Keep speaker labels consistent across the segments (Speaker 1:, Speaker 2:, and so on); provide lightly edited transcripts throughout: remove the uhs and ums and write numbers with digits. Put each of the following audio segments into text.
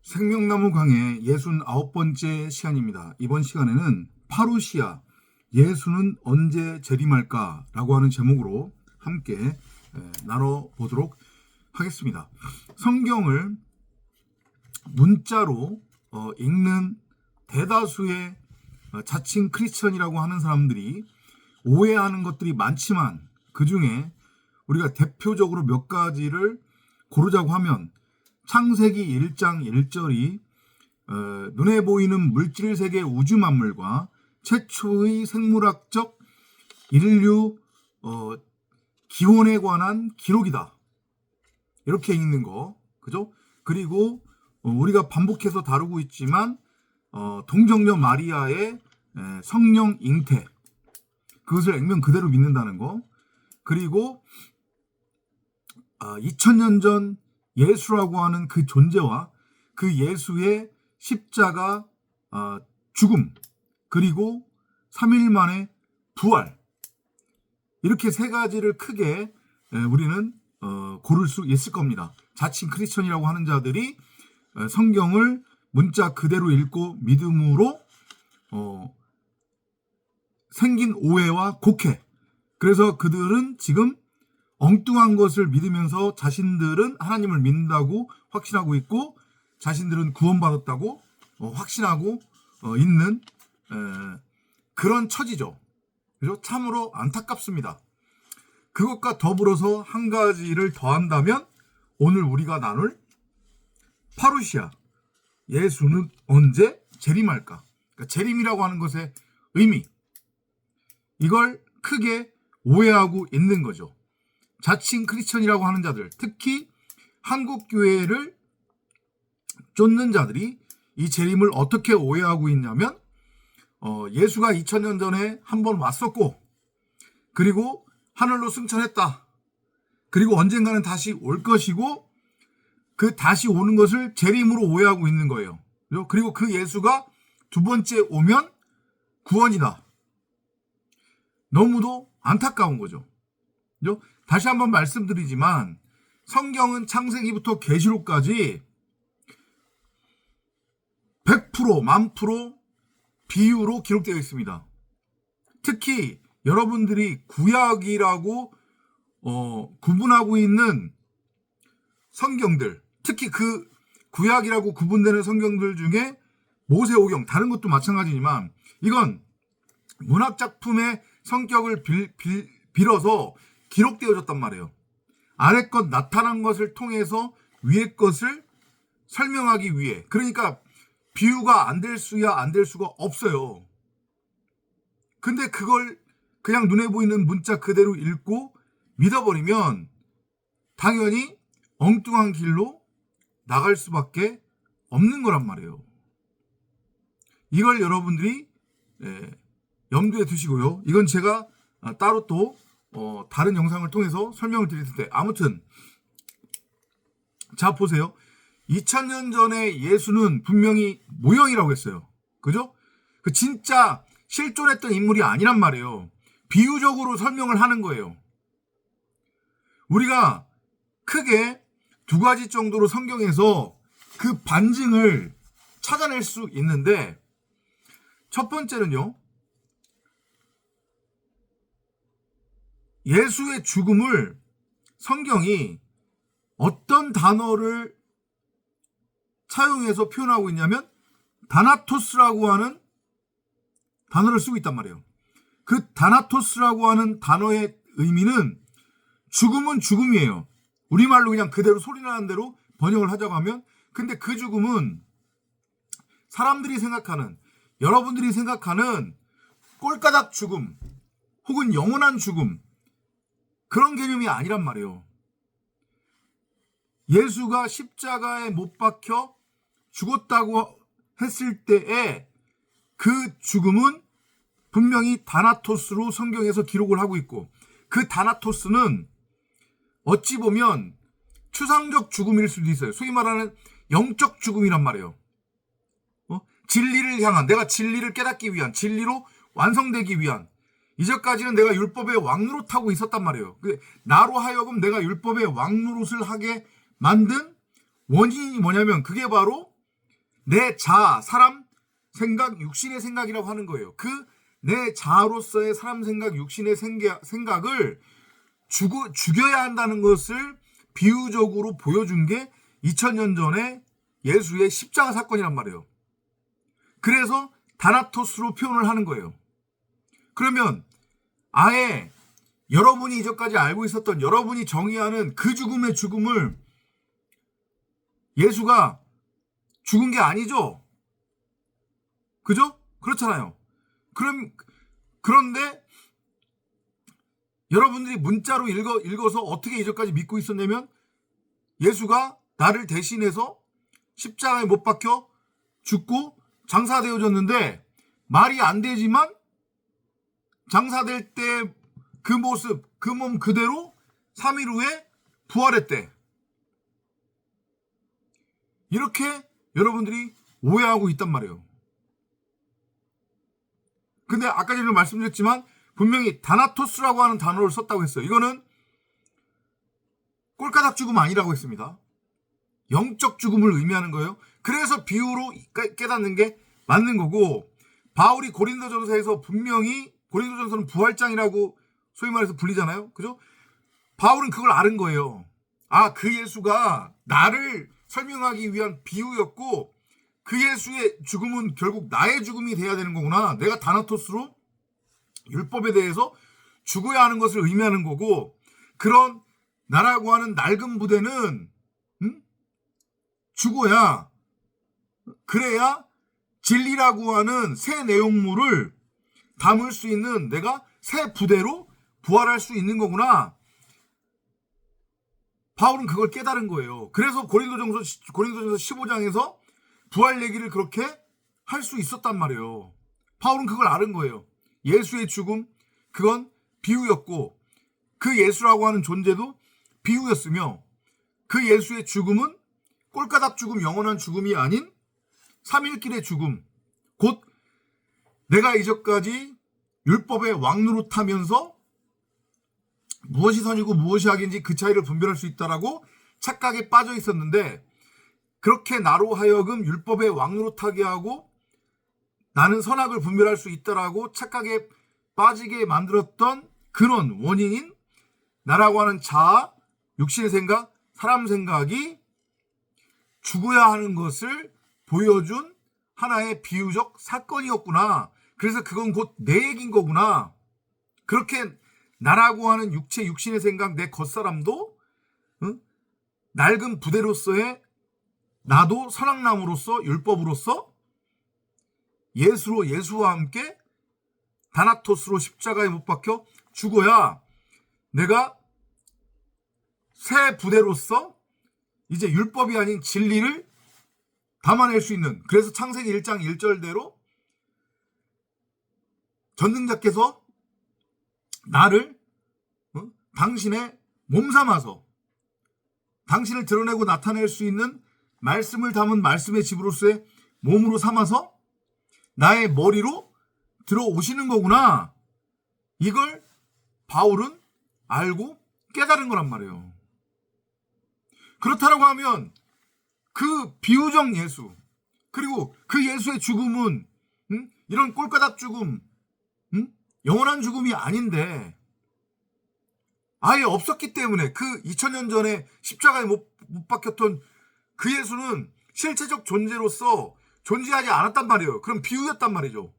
Speaker 1: 생명나무 강의 69번째 시간입니다. 이번 시간에는 파루시아, 예수는 언제 재림할까? 라고 하는 제목으로 함께 나눠보도록 하겠습니다. 성경을 문자로 읽는 대다수의 자칭 크리스천이라고 하는 사람들이 오해하는 것들이 많지만 그 중에 우리가 대표적으로 몇 가지를 고르자고 하면 창세기 1장 1절이 눈에 보이는 물질세계 우주 만물과 최초의 생물학적 인류 기원에 관한 기록이다. 이렇게 읽는 거, 그죠? 그리고 우리가 반복해서 다루고 있지만 동정녀 마리아의 성령 잉태, 그것을 액면 그대로 믿는다는 거. 그리고 2000년 전 예수라고 하는 그 존재와 그 예수의 십자가 죽음, 그리고 3일 만에 부활, 이렇게 세 가지를 크게 우리는 고를 수 있을 겁니다. 자칭 크리스천이라고 하는 자들이 성경을 문자 그대로 읽고 믿음으로 생긴 오해와 곡해, 그래서 그들은 지금 엉뚱한 것을 믿으면서 자신들은 하나님을 믿는다고 확신하고 있고 자신들은 구원받았다고 확신하고 있는 그런 처지죠. 그래서 참으로 안타깝습니다. 그것과 더불어서 한 가지를 더한다면 오늘 우리가 나눌 파루시아, 예수는 언제 재림할까? 그러니까 재림이라고 하는 것의 의미, 이걸 크게 오해하고 있는 거죠. 자칭 크리스천이라고 하는 자들, 특히 한국교회를 쫓는 자들이 이 재림을 어떻게 오해하고 있냐면 예수가 2000년 전에 한번 왔었고 그리고 하늘로 승천했다. 그리고 언젠가는 다시 올 것이고 그 다시 오는 것을 재림으로 오해하고 있는 거예요. 그리고 그 예수가 두 번째 오면 구원이다. 너무도 안타까운 거죠. 다시 한번 말씀드리지만 성경은 창세기부터 계시록까지 100%, 1000% 비유로 기록되어 있습니다. 특히 여러분들이 구약이라고 구분하고 있는 성경들, 특히 그 구약이라고 구분되는 성경들 중에 모세오경, 다른 것도 마찬가지지만 이건 문학작품의 성격을 빌어서 기록되어졌단 말이에요. 아래 것 나타난 것을 통해서 위에 것을 설명하기 위해. 그러니까 비유가 안 될 수가 없어요. 근데 그걸 그냥 눈에 보이는 문자 그대로 읽고 믿어버리면 당연히 엉뚱한 길로 나갈 수밖에 없는 거란 말이에요. 이걸 여러분들이 염두에 두시고요. 이건 제가 따로 또 다른 영상을 통해서 설명을 드릴 텐데, 아무튼 자 보세요. 2000년 전에 예수는 분명히 모형이라고 했어요. 그죠? 그 진짜 실존했던 인물이 아니란 말이에요. 비유적으로 설명을 하는 거예요. 우리가 크게 두 가지 정도로 성경에서 그 반증을 찾아낼 수 있는데, 첫 번째는요, 예수의 죽음을 성경이 어떤 단어를 차용해서 표현하고 있냐면 다나토스라고 하는 단어를 쓰고 있단 말이에요. 그 다나토스라고 하는 단어의 의미는 죽음은 죽음이에요. 우리말로 그냥 그대로 소리나는 대로 번역을 하자고 하면, 근데 그 죽음은 사람들이 생각하는, 여러분들이 생각하는 꼴까닥 죽음 혹은 영원한 죽음, 그런 개념이 아니란 말이에요. 예수가 십자가에 못 박혀 죽었다고 했을 때의 그 죽음은 분명히 다나토스로 성경에서 기록을 하고 있고, 그 다나토스는 어찌 보면 추상적 죽음일 수도 있어요. 소위 말하는 영적 죽음이란 말이에요. 진리를 향한, 내가 진리를 깨닫기 위한, 진리로 완성되기 위한, 이제까지는 내가 율법의 왕노릇하고 있었단 말이에요. 나로 하여금 내가 율법의 왕노릇을 하게 만든 원인이 뭐냐면 그게 바로 내 자아, 사람 생각, 육신의 생각이라고 하는 거예요. 그 내 자아로서의 사람 생각, 육신의 생각을 죽여야 한다는 것을 비유적으로 보여준 게 2000년 전에 예수의 십자가 사건이란 말이에요. 그래서 다나토스로 표현을 하는 거예요. 그러면 아예 여러분이 이전까지 알고 있었던, 여러분이 정의하는 그 죽음의 죽음을 예수가 죽은 게 아니죠? 그죠? 그렇잖아요. 그런데 여러분들이 문자로 읽어서 어떻게 이전까지 믿고 있었냐면, 예수가 나를 대신해서 십자가에 못 박혀 죽고 장사되어졌는데, 말이 안 되지만 장사될 때 그 모습, 그 몸 그대로 3일 후에 부활했대. 이렇게 여러분들이 오해하고 있단 말이에요. 근데 아까 전에 말씀드렸지만 분명히 다나토스라고 하는 단어를 썼다고 했어요. 이거는 꼴가닥 죽음 아니라고 했습니다. 영적 죽음을 의미하는 거예요. 그래서 비유로 깨닫는 게 맞는 거고, 바울이 고린도전서에서 분명히, 고린도전서는 부활장이라고 소위 말해서 불리잖아요. 그죠? 바울은 그걸 아는 거예요. 아, 그 예수가 나를 설명하기 위한 비유였고, 그 예수의 죽음은 결국 나의 죽음이 돼야 되는 거구나. 내가 다나토스로 율법에 대해서 죽어야 하는 것을 의미하는 거고, 그런 나라고 하는 낡은 부대는 죽어야, 그래야 진리라고 하는 새 내용물을 담을 수 있는, 내가 새 부대로 부활할 수 있는 거구나. 바울은 그걸 깨달은 거예요. 그래서 고린도전서 15장에서 부활 얘기를 그렇게 할 수 있었단 말이에요. 바울은 그걸 아는 거예요. 예수의 죽음, 그건 비유였고, 그 예수라고 하는 존재도 비유였으며, 그 예수의 죽음은 꼴가닥 죽음, 영원한 죽음이 아닌 3일길의 죽음, 곧 내가 이전까지 율법의 왕노릇하면서 무엇이 선이고 무엇이 악인지 그 차이를 분별할 수 있다라고 착각에 빠져 있었는데, 그렇게 나로 하여금 율법의 왕노릇하게 하고 나는 선악을 분별할 수 있다라고 착각에 빠지게 만들었던 그런 원인인 나라고 하는 자아, 육신의 생각, 사람 생각이 죽어야 하는 것을 보여준 하나의 비유적 사건이었구나. 그래서 그건 곧 내 얘기인 거구나. 그렇게 나라고 하는 육체, 육신의 생각, 내 겉사람도 낡은 부대로서의 나도 선악나무로서, 율법으로서 예수와 함께 다나토스로 십자가에 못 박혀 죽어야 내가 새 부대로서 이제 율법이 아닌 진리를 담아낼 수 있는, 그래서 창세기 1장 1절대로 전능자께서 나를 당신의 몸 삼아서 당신을 드러내고 나타낼 수 있는 말씀을 담은 말씀의 집으로서의 몸으로 삼아서 나의 머리로 들어오시는 거구나. 이걸 바울은 알고 깨달은 거란 말이에요. 그렇다라고 하면 그 비유적 예수, 그리고 그 예수의 죽음은 이런 꼴가닥 죽음, 영원한 죽음이 아닌데, 아예 없었기 때문에, 그 2000년 전에 십자가에 못 박혔던 그 예수는 실체적 존재로서 존재하지 않았단 말이에요. 그럼 비유였단 말이죠.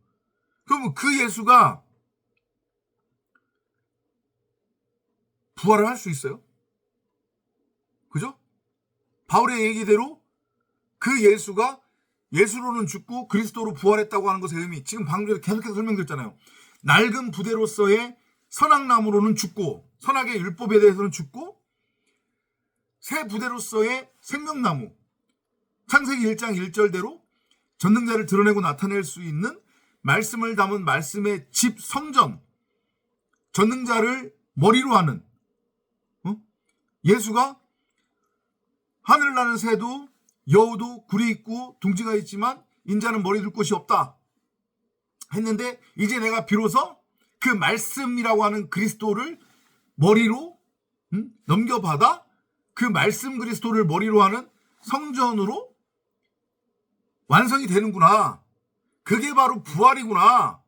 Speaker 1: 그러면 그 예수가 부활을 할 수 있어요? 그죠? 바울의 얘기대로 그 예수가 예수로는 죽고 그리스도로 부활했다고 하는 것의 의미, 지금 방금 전에 계속해서 설명드렸잖아요. 낡은 부대로서의 선악나무로는 죽고, 선악의 율법에 대해서는 죽고, 새 부대로서의 생명나무, 창세기 1장 1절대로 전능자를 드러내고 나타낼 수 있는 말씀을 담은 말씀의 집, 성전, 전능자를 머리로 하는, 예수가 하늘 나는 새도 여우도 굴이 있고 둥지가 있지만 인자는 머리 둘 곳이 없다 했는데, 이제 내가 비로소 그 말씀이라고 하는 그리스도를 머리로 넘겨받아 그 말씀 그리스도를 머리로 하는 성전으로 완성이 되는구나. 그게 바로 부활이구나.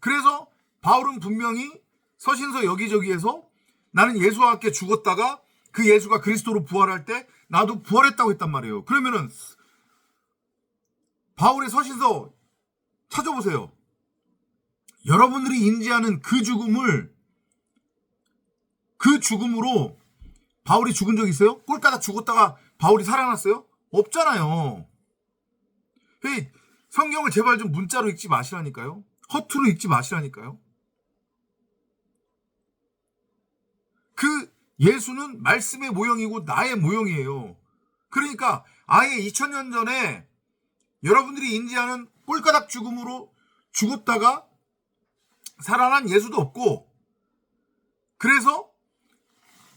Speaker 1: 그래서 바울은 분명히 서신서 여기저기에서 나는 예수와 함께 죽었다가 그 예수가 그리스도로 부활할 때 나도 부활했다고 했단 말이에요. 그러면은 바울의 서신서 찾아보세요. 여러분들이 인지하는 그 죽음으로 바울이 죽은 적 있어요? 꼴까닥 죽었다가 바울이 살아났어요? 없잖아요. 성경을 제발 좀 문자로 읽지 마시라니까요. 허투루 읽지 마시라니까요. 그 예수는 말씀의 모형이고 나의 모형이에요. 그러니까 아예 2000년 전에 여러분들이 인지하는 꼴까닥 죽음으로 죽었다가 살아난 예수도 없고, 그래서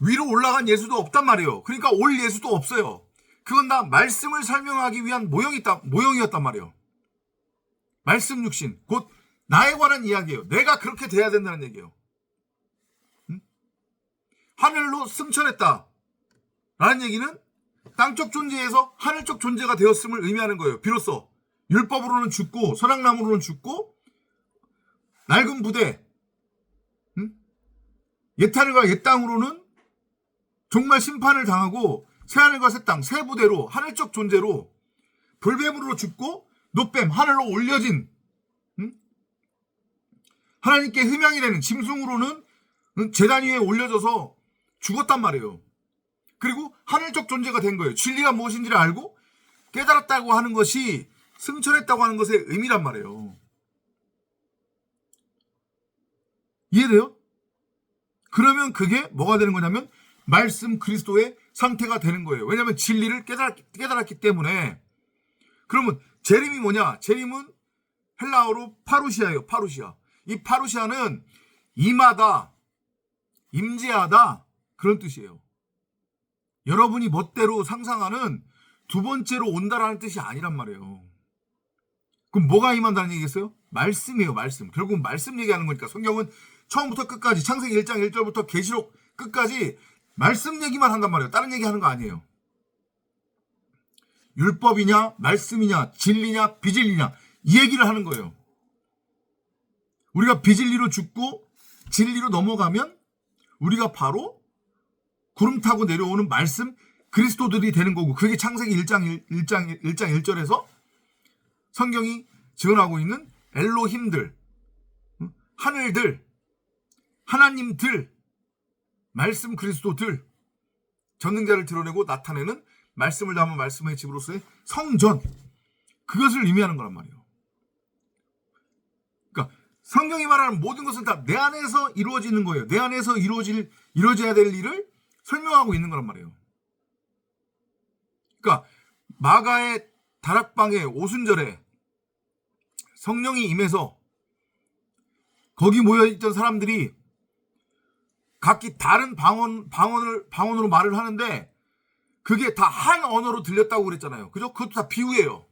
Speaker 1: 위로 올라간 예수도 없단 말이에요. 그러니까 올 예수도 없어요. 그건 다 말씀을 설명하기 위한 모형이었단 말이에요. 말씀 육신, 곧 나에 관한 이야기예요. 내가 그렇게 돼야 된다는 얘기예요. 하늘로 승천했다 라는 얘기는 땅쪽 존재에서 하늘쪽 존재가 되었음을 의미하는 거예요. 비로소 율법으로는 죽고 선악나무로는 죽고 낡은 부대 옛하늘과 옛 땅으로는 정말 심판을 당하고 새하늘과 새 땅, 새 부대로 하늘쪽 존재로 불뱀으로 죽고 노뱀, 하늘로 올려진 하나님께 흠양이 되는 짐승으로는 제단 위에 올려져서 죽었단 말이에요. 그리고 하늘쪽 존재가 된 거예요. 진리가 무엇인지를 알고 깨달았다고 하는 것이 승천했다고 하는 것의 의미란 말이에요. 이해돼요? 그러면 그게 뭐가 되는 거냐면 말씀 그리스도의 상태가 되는 거예요. 왜냐하면 진리를 깨달았기 때문에. 그러면 재림이 뭐냐? 재림은 헬라어로 파루시아예요. 파루시아. 이 파루시아는 임하다, 임재하다 그런 뜻이에요. 여러분이 멋대로 상상하는 두 번째로 온다라는 뜻이 아니란 말이에요. 그럼 뭐가 임한다는 얘기겠어요? 말씀이에요. 말씀. 결국은 말씀 얘기하는 거니까 성경은 처음부터 끝까지 창세기 1장 1절부터 계시록 끝까지 말씀 얘기만 한단 말이에요. 다른 얘기하는 거 아니에요. 율법이냐 말씀이냐 진리냐 비진리냐 이 얘기를 하는 거예요. 우리가 비진리로 죽고 진리로 넘어가면 우리가 바로 구름 타고 내려오는 말씀 그리스도들이 되는 거고, 그게 창세기 1장 1절에서 성경이 증언하고 있는 엘로힘들, 하늘들, 하나님들, 말씀 그리스도들, 전능자를 드러내고 나타내는 말씀을 담은 말씀의 집으로서의 성전, 그것을 의미하는 거란 말이에요. 그러니까 성경이 말하는 모든 것은 다 내 안에서 이루어지는 거예요. 내 안에서 이루어져야 될 일을 설명하고 있는 거란 말이에요. 그러니까 마가의 다락방의 오순절에 성령이 임해서 거기 모여있던 사람들이 각기 다른 방언으로 말을 하는데 그게 다 한 언어로 들렸다고 그랬잖아요. 그죠? 그것도 다 비유예요.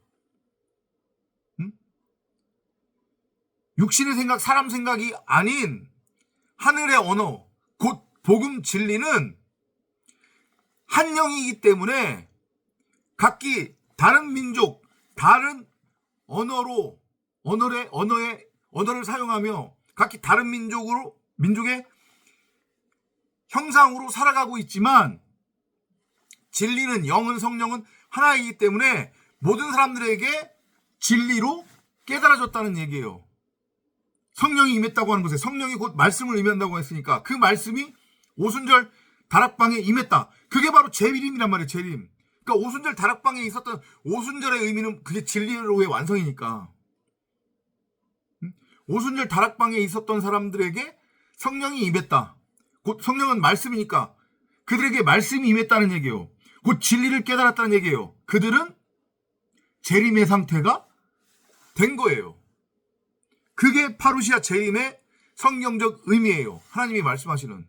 Speaker 1: 육신의 생각, 사람 생각이 아닌 하늘의 언어, 곧 복음 진리는 한 영이기 때문에 각기 다른 민족, 다른 언어를 사용하며 각기 다른 민족의 형상으로 살아가고 있지만 진리는, 영은, 성령은 하나이기 때문에 모든 사람들에게 진리로 깨달아졌다는 얘기예요. 성령이 임했다고 하는 것에 성령이 곧 말씀을 의미한다고 했으니까 그 말씀이 오순절 다락방에 임했다. 그게 바로 재림이란 말이에요. 재림. 그러니까 오순절 다락방에 있었던 오순절의 의미는 그게 진리로의 완성이니까. 오순절 다락방에 있었던 사람들에게 성령이 임했다. 곧 성령은 말씀이니까 그들에게 말씀이 임했다는 얘기예요. 곧 진리를 깨달았다는 얘기예요. 그들은 재림의 상태가 된 거예요. 그게 파루시아 재림의 성경적 의미예요. 하나님이 말씀하시는.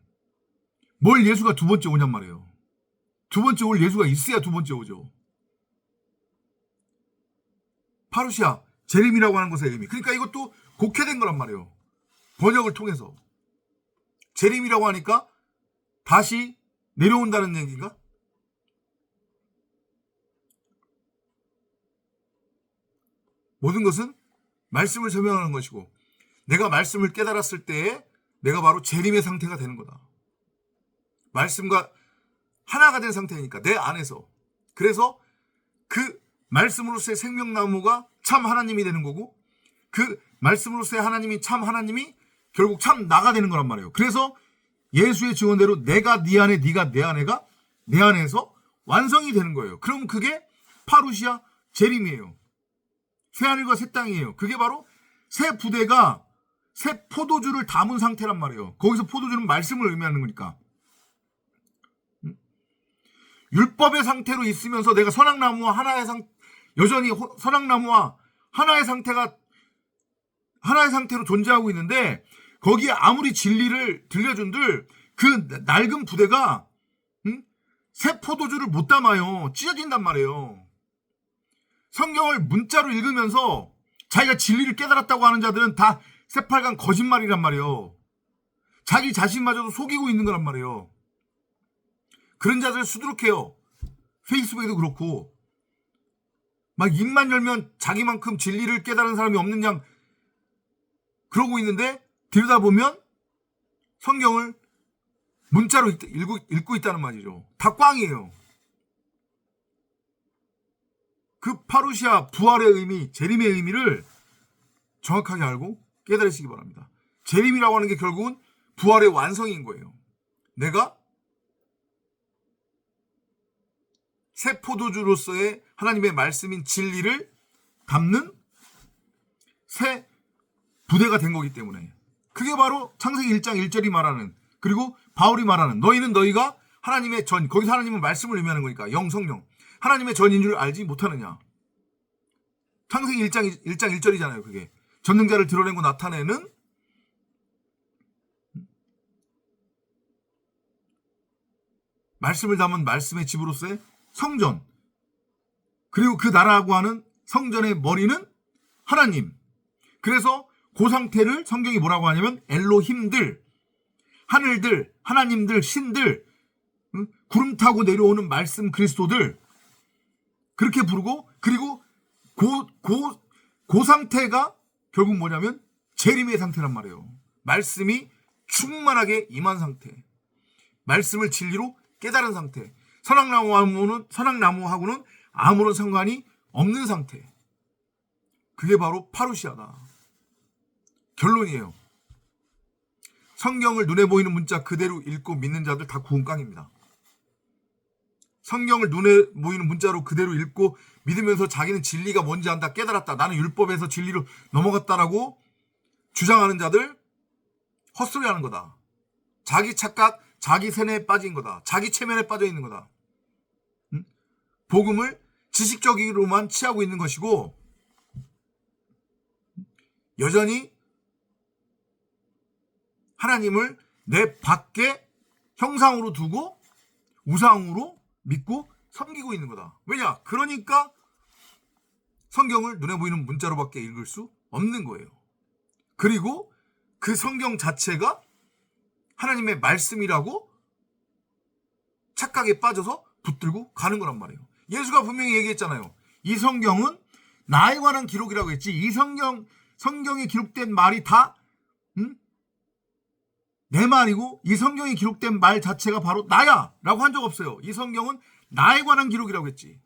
Speaker 1: 뭘 예수가 두 번째 오냔 말이에요. 두 번째 올 예수가 있어야 두 번째 오죠. 파루시아 재림이라고 하는 것의 의미. 그러니까 이것도 곡해된 거란 말이에요. 번역을 통해서. 재림이라고 하니까 다시 내려온다는 얘기인가? 모든 것은 말씀을 설명하는 것이고, 내가 말씀을 깨달았을 때에 내가 바로 재림의 상태가 되는 거다. 말씀과 하나가 된 상태니까 내 안에서. 그래서 그 말씀으로서의 생명나무가 참 하나님이 되는 거고, 그 말씀으로서의 하나님이 참 하나님이 결국 참 나가 되는 거란 말이에요. 그래서 예수의 증언대로 내가 네 안에, 네가 내 안에가 내 안에서 완성이 되는 거예요. 그럼 그게 파루시아 재림이에요. 새 하늘과 새 땅이에요. 그게 바로 새 부대가 새 포도주를 담은 상태란 말이에요. 거기서 포도주는 말씀을 의미하는 거니까. 율법의 상태로 있으면서 내가 선악나무와 하나의 여전히 선악나무와 하나의 상태로 존재하고 있는데, 거기에 아무리 진리를 들려준들 그 낡은 부대가 새 포도주를 못 담아요. 찢어진단 말이에요. 성경을 문자로 읽으면서 자기가 진리를 깨달았다고 하는 자들은 다 새빨간 거짓말이란 말이에요. 자기 자신마저도 속이고 있는 거란 말이에요. 그런 자들 수두룩해요. 페이스북에도 그렇고 막 입만 열면 자기만큼 진리를 깨달은 사람이 없는 양 그러고 있는데, 들여다보면 성경을 문자로 읽고 있다는 말이죠. 다 꽝이에요. 그 파루시아 부활의 의미, 재림의 의미를 정확하게 알고 깨달으시기 바랍니다. 재림이라고 하는 게 결국은 부활의 완성인 거예요. 내가 새 포도주로서의 하나님의 말씀인 진리를 담는 새 부대가 된 거기 때문에, 그게 바로 창세기 1장 1절이 말하는, 그리고 바울이 말하는 너희는 너희가 하나님의 전, 거기서 하나님은 말씀을 의미하는 거니까 영, 성령, 하나님의 전인 줄 알지 못하느냐. 창세기 1장 1절이잖아요. 그게 전능자를 드러내고 나타내는 말씀을 담은 말씀의 집으로서의 성전, 그리고 그 나라라고 하는 성전의 머리는 하나님. 그래서 그 상태를 성경이 뭐라고 하냐면 엘로힘들, 하늘들, 하나님들, 신들, 구름 타고 내려오는 말씀 그리스도들, 그렇게 부르고, 그리고 그 상태가 결국 뭐냐면 재림의 상태란 말이에요. 말씀이 충만하게 임한 상태, 말씀을 진리로 깨달은 상태, 선악나무하고는 아무런 상관이 없는 상태. 그게 바로 파루시아다. 결론이에요. 성경을 눈에 보이는 문자 그대로 읽고 믿는 자들 다 구원깡입니다. 성경을 눈에 보이는 문자로 그대로 읽고 믿으면서 자기는 진리가 뭔지 안다, 깨달았다, 나는 율법에서 진리로 넘어갔다라고 주장하는 자들 헛소리하는 거다. 자기 착각, 자기 세뇌에 빠진 거다. 자기 체면에 빠져 있는 거다. 복음을 지식적으로만 취하고 있는 것이고, 여전히 하나님을 내 밖에 형상으로 두고 우상으로 믿고 섬기고 있는 거다. 왜냐? 그러니까 성경을 눈에 보이는 문자로밖에 읽을 수 없는 거예요. 그리고 그 성경 자체가 하나님의 말씀이라고 착각에 빠져서 붙들고 가는 거란 말이에요. 예수가 분명히 얘기했잖아요. 이 성경은 나에 관한 기록이라고 했지, 이 성경에 기록된 말이 다 내 말이고 이 성경에 기록된 말 자체가 바로 나야 라고 한 적 없어요. 이 성경은 나에 관한 기록이라고 했지.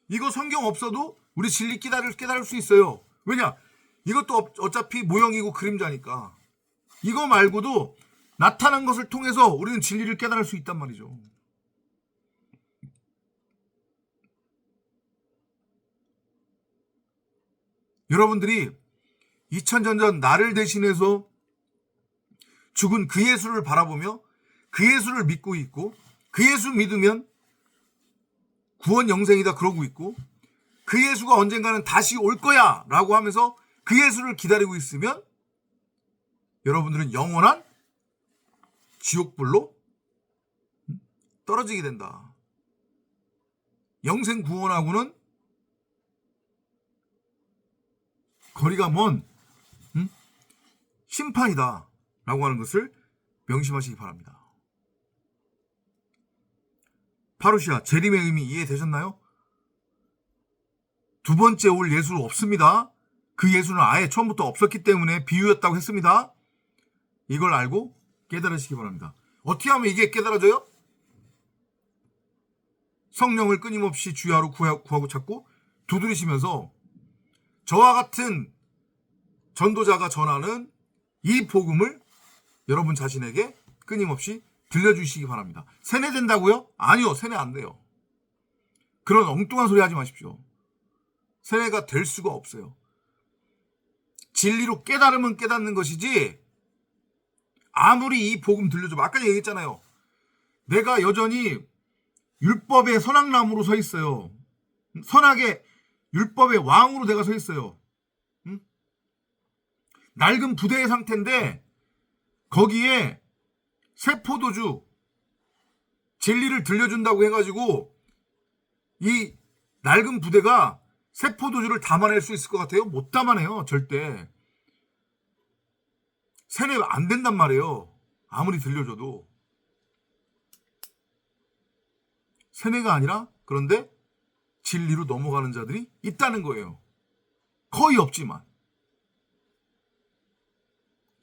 Speaker 1: 이거 성경 없어도 우리 진리 깨달을 수 있어요. 왜냐? 이것도 어차피 모형이고 그림자니까. 이거 말고도 나타난 것을 통해서 우리는 진리를 깨달을 수 있단 말이죠. 여러분들이 2000년 전 나를 대신해서 죽은 그 예수를 바라보며 그 예수를 믿고 있고, 그 예수 믿으면 구원 영생이다 그러고 있고, 그 예수가 언젠가는 다시 올 거야 라고 하면서 그 예수를 기다리고 있으면 여러분들은 영원한 지옥불로 떨어지게 된다. 영생 구원하고는 거리가 먼 심판이다 라고 하는 것을 명심하시기 바랍니다. 파루시아 재림의 의미 이해되셨나요? 두 번째 올 예수는 없습니다. 그 예수는 아예 처음부터 없었기 때문에 비유였다고 했습니다. 이걸 알고 깨달으시기 바랍니다. 어떻게 하면 이게 깨달아져요? 성령을 끊임없이 주야로 구하고 찾고 두드리시면서 저와 같은 전도자가 전하는 이 복음을 여러분 자신에게 끊임없이 들려주시기 바랍니다. 세뇌된다고요? 아니요, 세뇌 안 돼요. 그런 엉뚱한 소리 하지 마십시오. 세뇌가 될 수가 없어요. 진리로 깨달으면 깨닫는 것이지, 아무리 이 복음 들려줘, 아까 얘기했잖아요. 내가 여전히 율법의 선악나무로 서 있어요. 선악의 율법의 왕으로 내가 서 있어요. 응? 낡은 부대의 상태인데 거기에 새 포도주 진리를 들려준다고 해가지고 이 낡은 부대가 새 포도주를 담아낼 수 있을 것 같아요? 못 담아내요. 절대. 세뇌 안 된단 말이에요. 아무리 들려줘도. 세뇌가 아니라 그런데 진리로 넘어가는 자들이 있다는 거예요. 거의 없지만.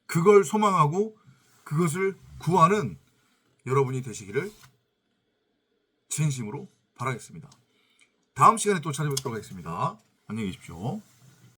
Speaker 1: 그걸 소망하고 그것을 구하는 여러분이 되시기를 진심으로 바라겠습니다. 다음 시간에 또 찾아뵙도록 하겠습니다. 안녕히 계십시오.